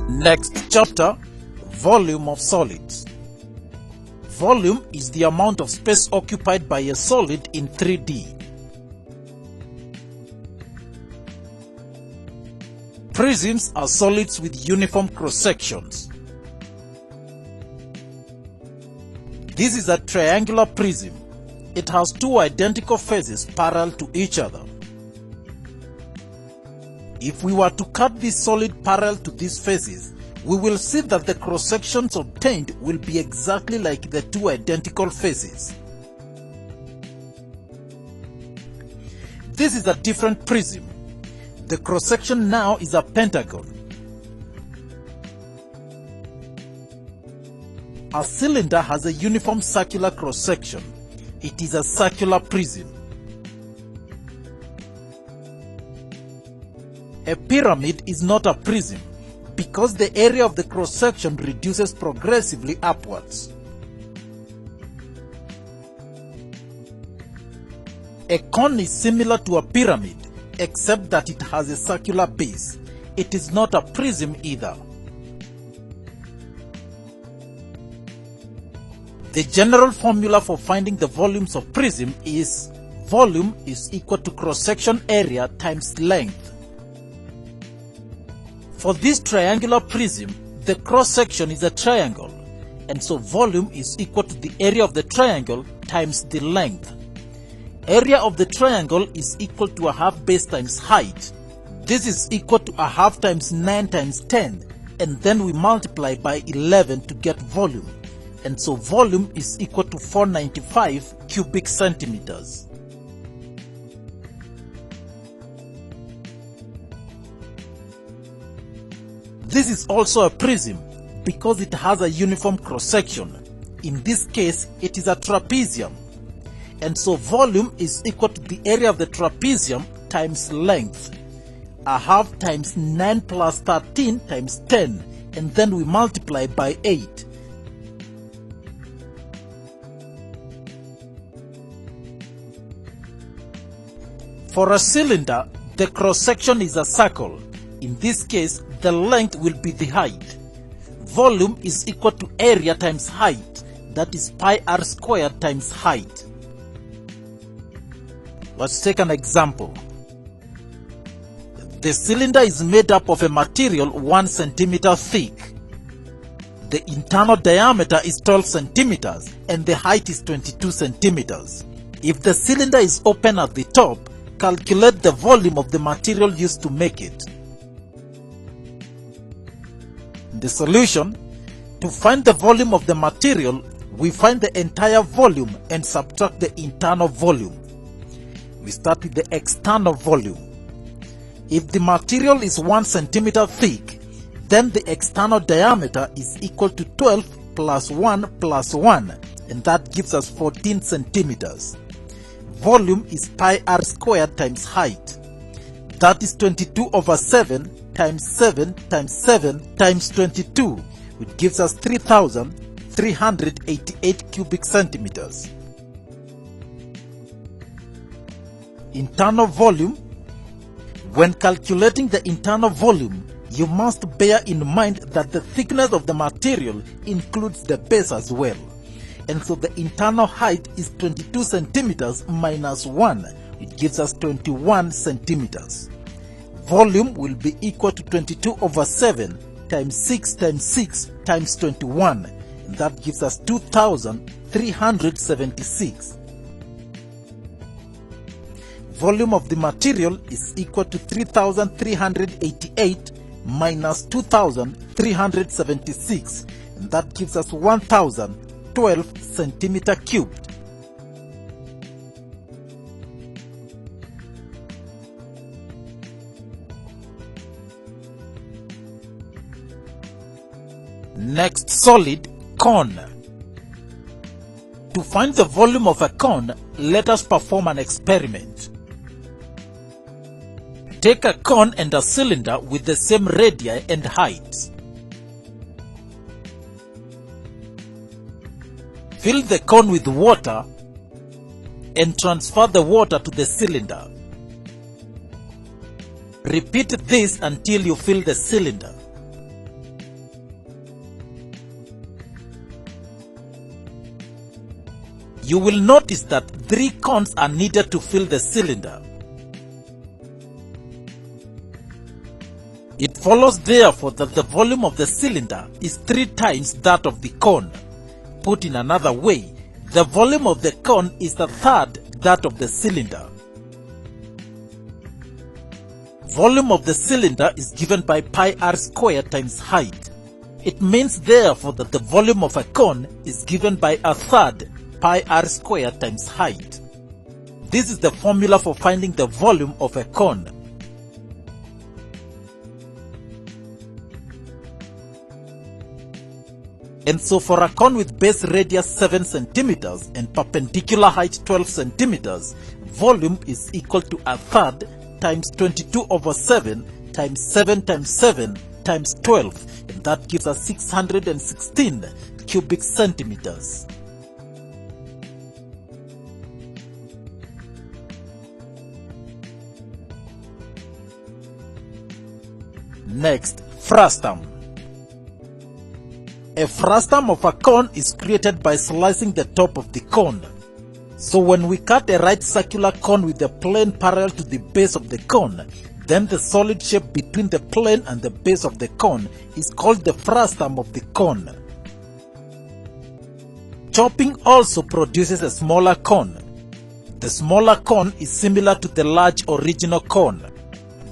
Next chapter, volume of solids. Volume is the amount of space occupied by a solid in 3D. Prisms are solids with uniform cross-sections. This is a triangular prism. It has two identical faces parallel to each other. If we were to cut this solid parallel to these faces, we will see that the cross-sections obtained will be exactly like the two identical faces. This is a different prism. The cross-section now is a pentagon. A cylinder has a uniform circular cross-section. It is a circular prism. A pyramid is not a prism because the area of the cross-section reduces progressively upwards. A cone is similar to a pyramid except that it has a circular base. It is not a prism either. The general formula for finding the volumes of prism is volume is equal to cross-section area times length. For this triangular prism, the cross-section is a triangle, and so volume is equal to the area of the triangle times the length. Area of the triangle is equal to a half base times height. This is equal to a half times 9 times 10, and then we multiply by 11 to get volume, and so volume is equal to 495 cubic centimeters. This is also a prism because it has a uniform cross-section. In this case, it is a trapezium. And so volume is equal to the area of the trapezium times length. A half times 9 plus 13 times 10. And then we multiply by 8. For a cylinder, the cross-section is a circle. In this case, the length will be the height. Volume is equal to area times height, that is pi r squared times height. Let's take an example. The cylinder is made up of a material 1 centimeter thick. The internal diameter is 12 centimeters and the height is 22 centimeters. If the cylinder is open at the top, calculate the volume of the material used to make it. The solution: to find the volume of the material, we find the entire volume and subtract the internal volume. We start with the external volume. If the material is 1 centimeter thick, then the external diameter is equal to 12 plus 1 plus 1, and that gives us 14 centimeters. Volume is pi r squared times height. That is 22 over 7 times 7 times 7 times 22, which gives us 3,388 cubic centimeters. Internal volume. When calculating the internal volume, you must bear in mind that the thickness of the material includes the base as well. And so the internal height is 22 centimeters minus 1, which gives us 21 centimeters. Volume will be equal to 22 over 7 times 6 times 6 times 21, and that gives us 2,376. Volume of the material is equal to 3,388 minus 2,376, and that gives us 1,012 centimeter cubed. Next solid, cone. To find the volume of a cone, let us perform an experiment. Take a cone and a cylinder with the same radii and heights. Fill the cone with water and transfer the water to the cylinder. Repeat this until you fill the cylinder. You will notice that 3 cones are needed to fill the cylinder. It follows therefore that the volume of the cylinder is 3 times that of the cone. Put in another way, the volume of the cone is 1/3 that of the cylinder. Volume of the cylinder is given by pi r squared times height. It means therefore that the volume of a cone is given by 1/3 pi r squared times height. This is the formula for finding the volume of a cone. And so for a cone with base radius 7 cm and perpendicular height 12 cm, volume is equal to 1/3 times 22/7 times 7 times 7 times 12, and that gives us 616 cubic centimeters. Next, frustum. A frustum of a cone is created by slicing the top of the cone. So when we cut a right circular cone with the plane parallel to the base of the cone, then the solid shape between the plane and the base of the cone is called the frustum of the cone. Chopping also produces a smaller cone. The smaller cone is similar to the large original cone.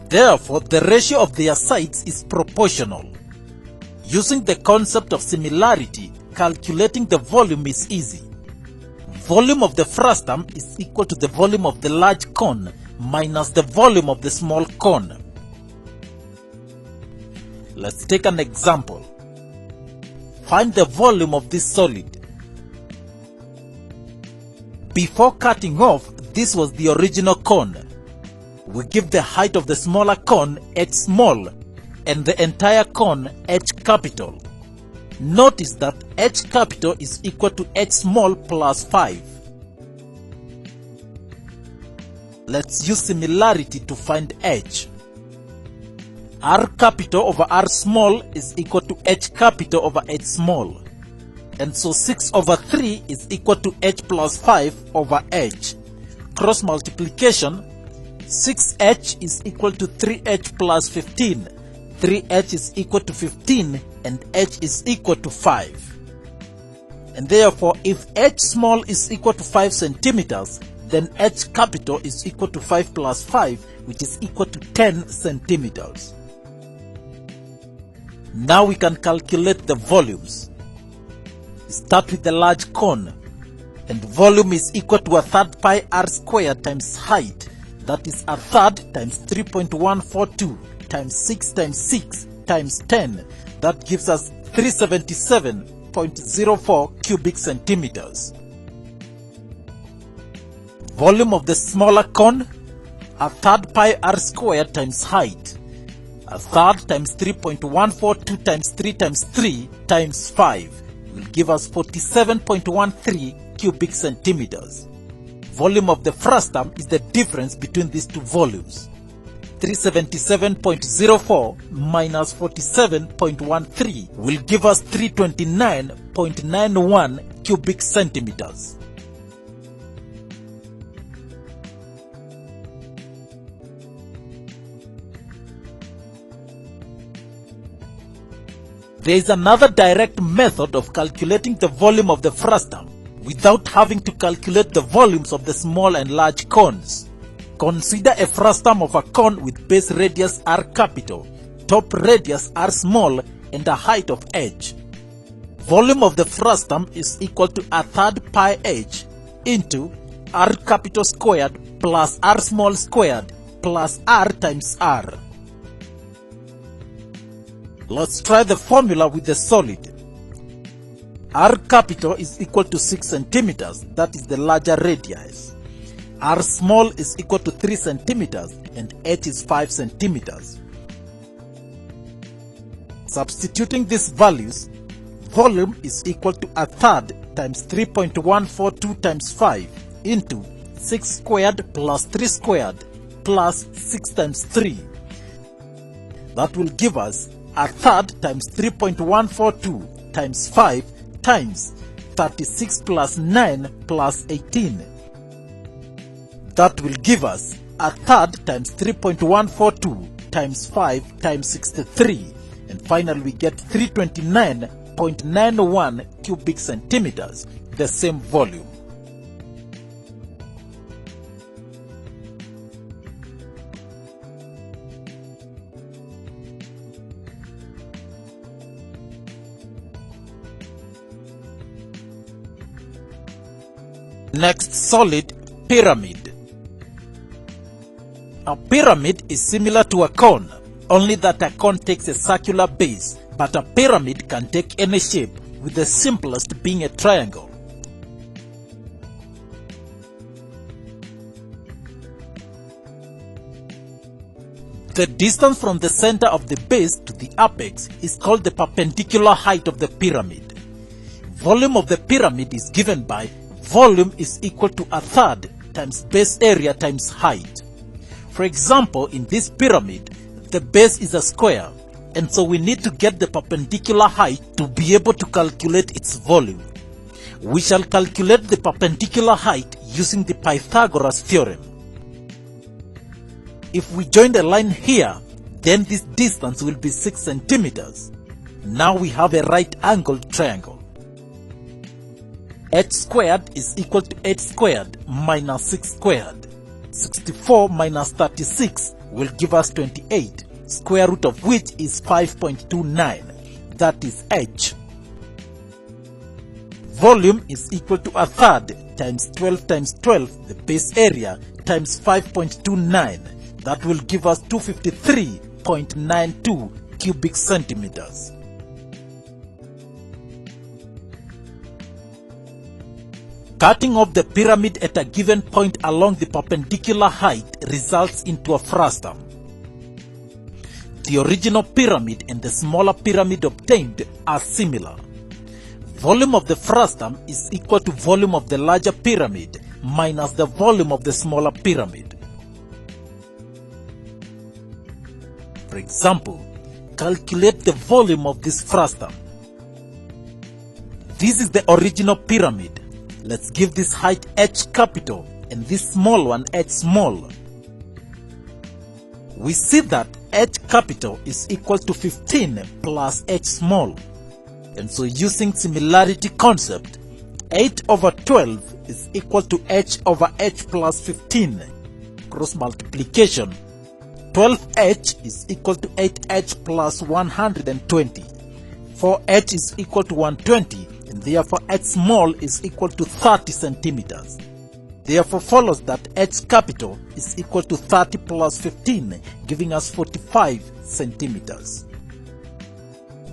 Therefore, the ratio of their sides is proportional. Using the concept of similarity, calculating the volume is easy. Volume of the frustum is equal to the volume of the large cone minus the volume of the small cone. Let's take an example. Find the volume of this solid. Before cutting off, this was the original cone. We give the height of the smaller cone h small and the entire cone h capital. Notice that h capital is equal to h small plus 5. Let's use similarity to find h. R capital over R small is equal to h capital over h small. And so 6/3 is equal to h plus 5 over h. Cross multiplication, 6h is equal to 3h plus 15. 3h is equal to 15 and h is equal to 5. And therefore, if h small is equal to 5 centimeters, then h capital is equal to 5 plus 5, which is equal to 10 centimeters. Now we can calculate the volumes. Start with the large cone, and volume is equal to 1/3 pi r squared times height, that is 1/3 times 3.142 times 6 times 6 times 10, that gives us 377.04 cubic centimeters. Volume of the smaller cone, 1/3 pi r squared times height, 1/3 times 3.142 times 3 times 3 times 5 will give us 47.13 cubic centimeters. Volume of the frustum is the difference between these two volumes. 377.04 minus 47.13 will give us 329.91 cubic centimeters. There is another direct method of calculating the volume of the frustum without having to calculate the volumes of the small and large cones. Consider a frustum of a cone with base radius r capital, top radius r small, and a height of h. Volume of the frustum is equal to 1/3 pi h into r capital squared plus r small squared plus r times r. Let's try the formula with the solid. R capital is equal to 6 centimeters, that is the larger radius. R small is equal to 3 centimeters and h is 5 centimeters. Substituting these values, volume is equal to 1/3 times 3.142 times 5 into 6 squared plus 3 squared plus 6 times 3. That will give us 1/3 times 3.142 times 5 times 36 plus 9 plus 18. That will give us a third times 3.142 times 5 times 63. And finally we get 329.91 cubic centimeters, the same volume. Next, solid pyramid. A pyramid is similar to a cone, only that a cone takes a circular base, but a pyramid can take any shape, with the simplest being a triangle. The distance from the center of the base to the apex is called the perpendicular height of the pyramid. Volume of the pyramid is given by volume is equal to a third times base area times height. For example, in this pyramid, the base is a square, and so we need to get the perpendicular height to be able to calculate its volume. We shall calculate the perpendicular height using the Pythagoras theorem. If we join the line here, then this distance will be 6 centimeters. Now we have a right-angled triangle. H squared is equal to h squared minus 6 squared. 64 minus 36 will give us 28, square root of which is 5.29. That is h. Volume is equal to a third times 12 times 12, the base area, times 5.29. That will give us 253.92 cubic centimeters. Cutting off the pyramid at a given point along the perpendicular height results into a frustum. The original pyramid and the smaller pyramid obtained are similar. Volume of the frustum is equal to volume of the larger pyramid minus the volume of the smaller pyramid. For example, calculate the volume of this frustum. This is the original pyramid. Let's give this height h capital and this small one h small. We see that h capital is equal to 15 plus h small. And so using similarity concept, 8 over 12 is equal to h over h plus 15. Cross multiplication, 12h is equal to 8h plus 120. 4h is equal to 120. And therefore h small is equal to 30 centimeters. Therefore follows that h capital is equal to 30 plus 15, giving us 45 centimeters.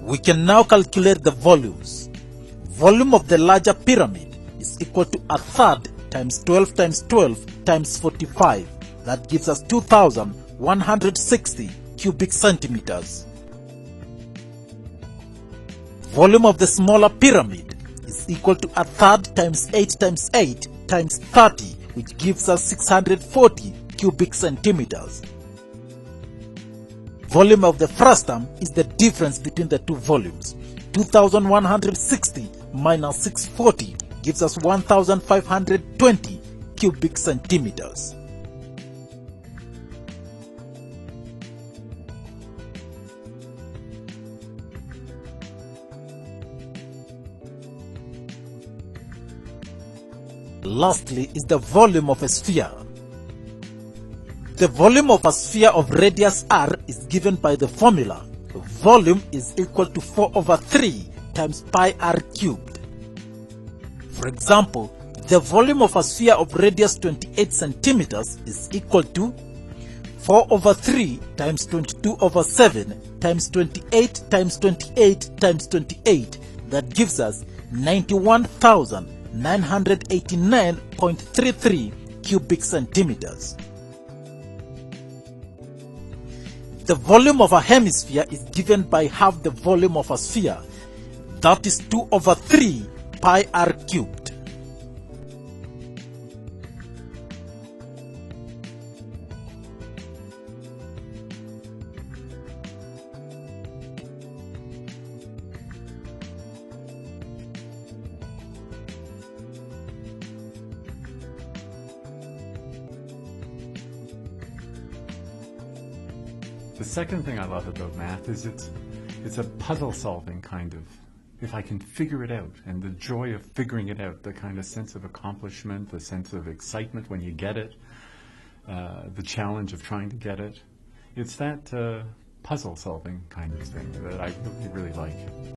We can now calculate the volumes. Volume of the larger pyramid is equal to a third times 12 times 12 times 45. That gives us 2,160 cubic centimeters. Volume of the smaller pyramid is equal to a third times 8 times 8 times 30, which gives us 640 cubic centimeters. Volume of the frustum is the difference between the two volumes. 2,160 minus 640 gives us 1,520 cubic centimeters. Lastly is the volume of a sphere. The volume of a sphere of radius r is given by the formula volume is equal to 4 over 3 times pi r cubed. For example, the volume of a sphere of radius 28 centimeters is equal to 4 over 3 times 22 over 7 times 28 times 28 times 28. That gives us 91,989.33 cubic centimeters. The volume of a hemisphere is given by half the volume of a sphere. That is 2 over 3 pi r cubed. The second thing I love about math is it's a puzzle-solving kind of, if I can figure it out, and the joy of figuring it out, the kind of sense of accomplishment, the sense of excitement when you get it, the challenge of trying to get it. It's that puzzle-solving kind of thing that I really like.